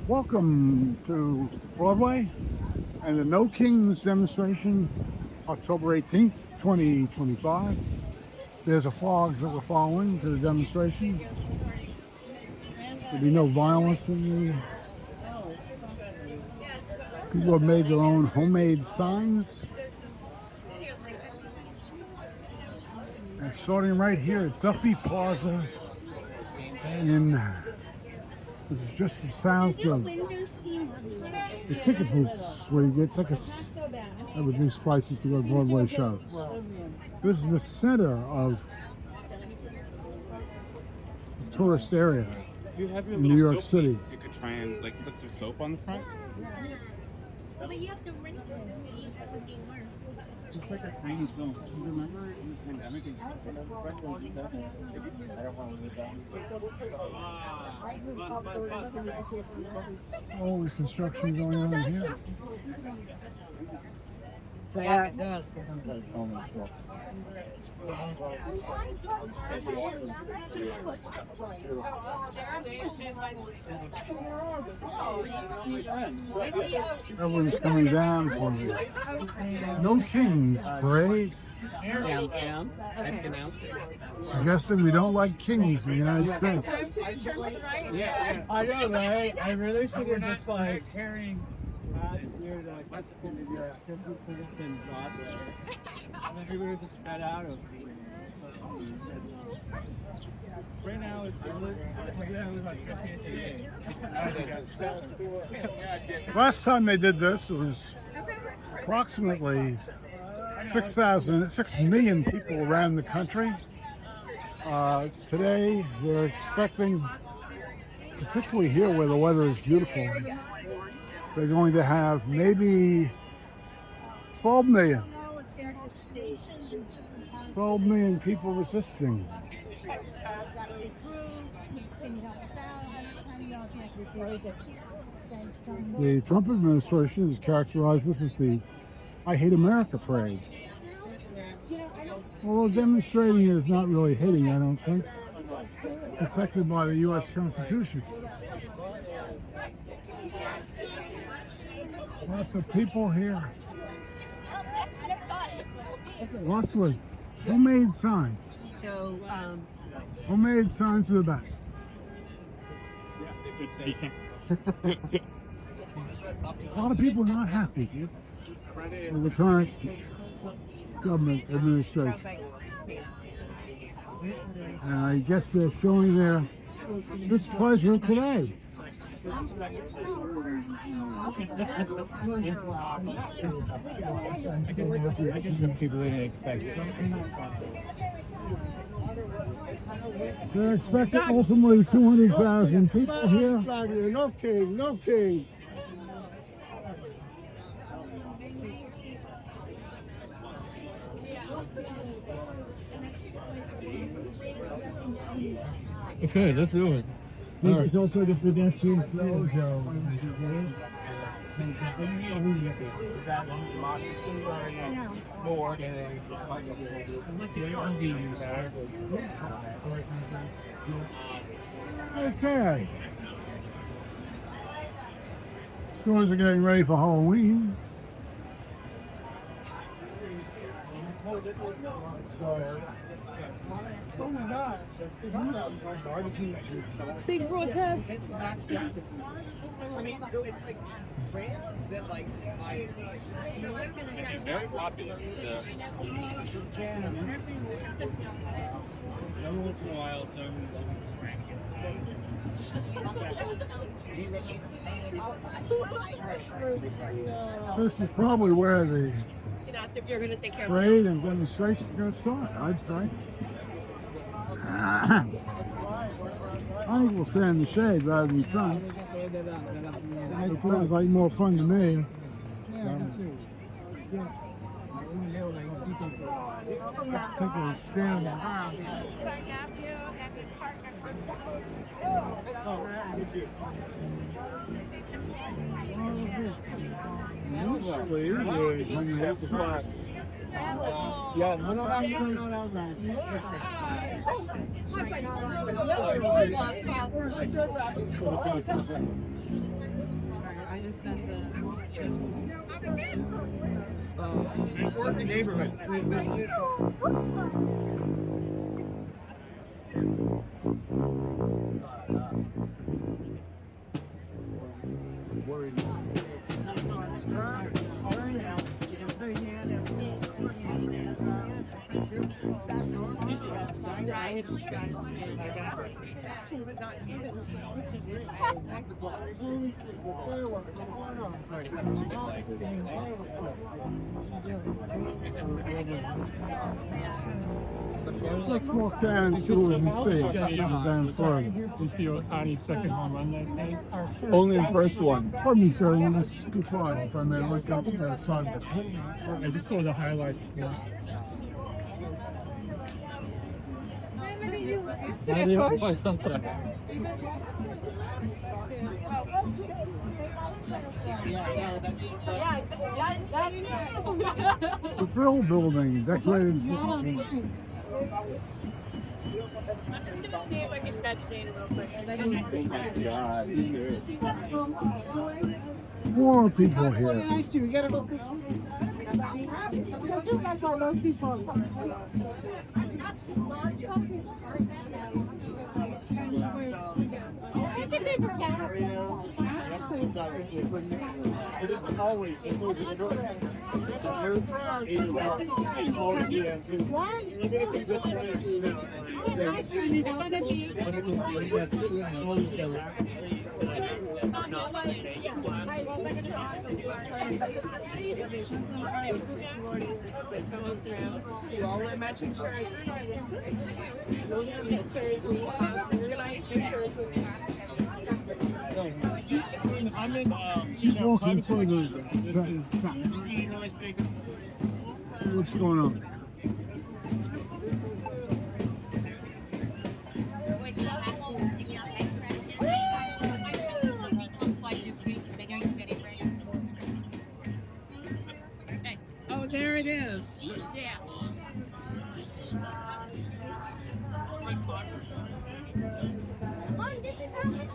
Welcome to Broadway and the No Kings demonstration, October 18th, 2025. There's a flag that we're following to the demonstration. There'll be no violence in the... People have made their own homemade signs. And starting right here at Duffy Plaza which is just south of the ticket booths where you get tickets at reduced prices to go to Broadway shows. This is the center of the tourist area in New York City. You could try and put some soap on the front. But you have to rinse it. That would be worse. Just like a tiny film. You remember in the pandemic? Oh, there's construction going on here. Everyone's coming down for the No Kings parade. Downtown. I announced it. Suggesting we don't like kings in the United States. Yeah, I know, right? I really should have just carrying last year to what's going to be a 50% in Broadway. And then we would have just spread out over the year. Right now it's like Last time they did this, it was approximately 6 million people around the country. Today, they're expecting, particularly here where the weather is beautiful, they're going to have maybe 12 million. 12 million people resisting. The Trump administration has characterized this as the I Hate America parade. Although demonstrating is not really hating, I don't think. Protected by the U.S. Constitution. Lots of people here. Lots of homemade signs. Homemade signs are the best. A lot of people are not happy with the current government administration. And I guess they're showing their displeasure today. I guess some people didn't expect it. They're expecting ultimately 200,000 people here. No king, no king. Okay, let's do it. This is also the pedestrian flow zone. Okay. Stores are getting ready for Halloween. Oh my God! Big protest. I mean, so it's like brands that Very popular. Every once in a while, so This is probably where the If you're going to take care of parade and demonstration is going to start, I'd say. I think we'll stay in the shade rather than sun. It sounds like more fun to me. Let's take a stand. Usually, when you have flags, yeah, no. I just sent the. Work the neighborhood. Let's walk down and see what we see. Down further. Did you see Otani's second home run last night? Only the first one. Pardon me, sir. Let's go far if I may. Let's go first one. I just saw the highlights. Yeah. The Brill Building, decorated. See if I can catch Dana real quick. More people here. Nice to you. You gotta go. That's all those people. It is always all wear matching shirts. I'm in Walking further. See what's going on. Oh, there it is. Yeah. Mom, this is how much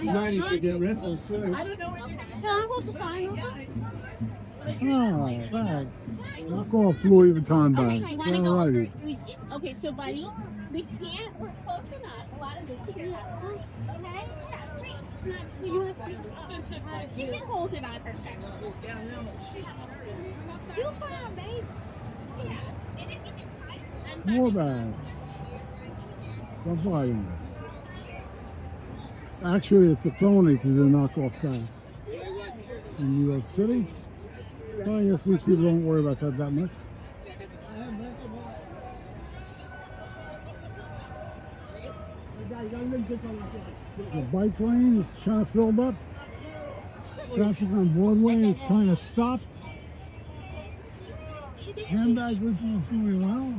Tonight you should get wrestled soon. I don't know where you're at. So I'm supposed to sign over? Oh, thanks. Knock off Louis Vuitton bags. Okay, It's wanna go all over? righty. Okay, so buddy, we can't, we're close enough. A lot of this is enough. Okay? Yeah, great. You have to, she can hold it on her check. You'll find, babe. Yeah. And if you can find More bags. Don't buy them. Actually, it's a felony to do knockoff bags. In New York City, well, I guess these people don't worry about that much. The bike lane is kind of filled up. Traffic on Broadway is kind of stopped. Handbag business is doing well.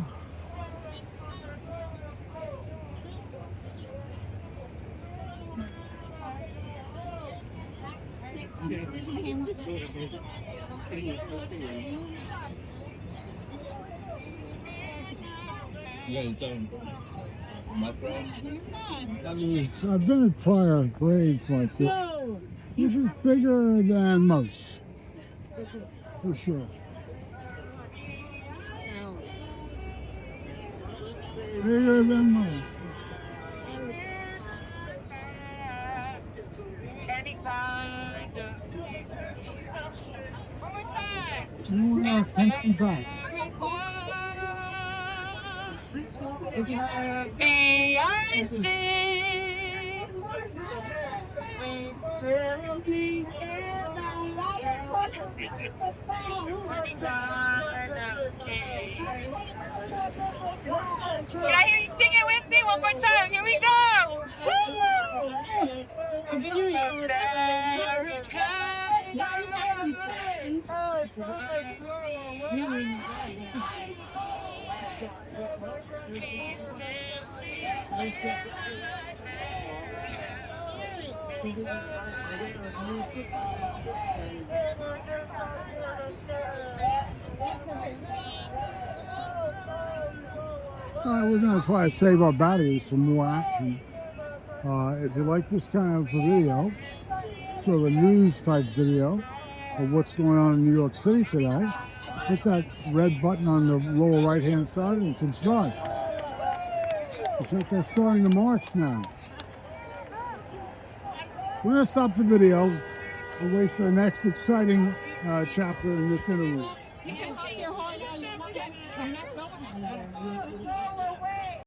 I've been at prior parades like this. This is bigger than most, for sure. Bigger than most. Can I hear you sing it with me one more time? Here we go! We're going to try to save our batteries for more action. If you like this kind of video, sort of a news type video of what's going on in New York City today, hit that red button on the lower right hand side and subscribe. Looks like they're starting the march now. We're going to stop the video and wait for the next exciting chapter in this interlude.